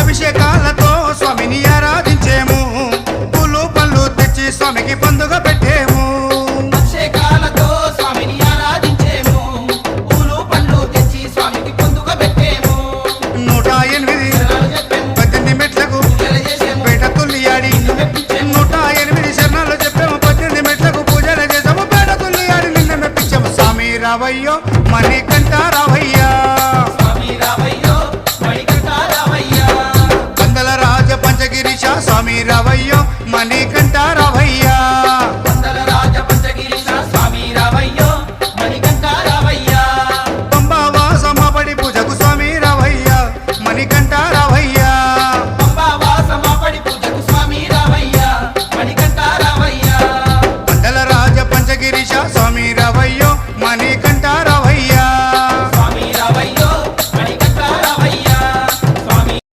అభిషేకాలతో స్వామిని ఆరాధించేము పూలు పళ్ళు తెచ్చి స్వామికి పండుగ పెట్టేము అభిషేకాలతో స్వామిని ఆరాధించేము పూలు పండ్లు తెచ్చి స్వామికి పండుగ పెట్టేము 108 18 మెట్లకు పేట తుల్లియాడి 108 శరణాలు చెప్పాము 18 మెట్లకు పూజలు చేసాము పేట తుల్లియాడి నిన్న మెప్పించాము స్వామి రావయ్యో మణికంఠ రావయ్యా స్వామి రావయ్యో మణికంఠ రావయ్యా కందల రాజ పంచగిరీశ స్వామి రావయ్యో మణికంఠ రావయ్యా వందల రాజ పంచగిరీశ స్వామి రావయ్యో మణికంఠ రావయ్యా పంబావాస మాబడి పూజకు స్వామి రావయ్యా మణికంఠ రావయ్యా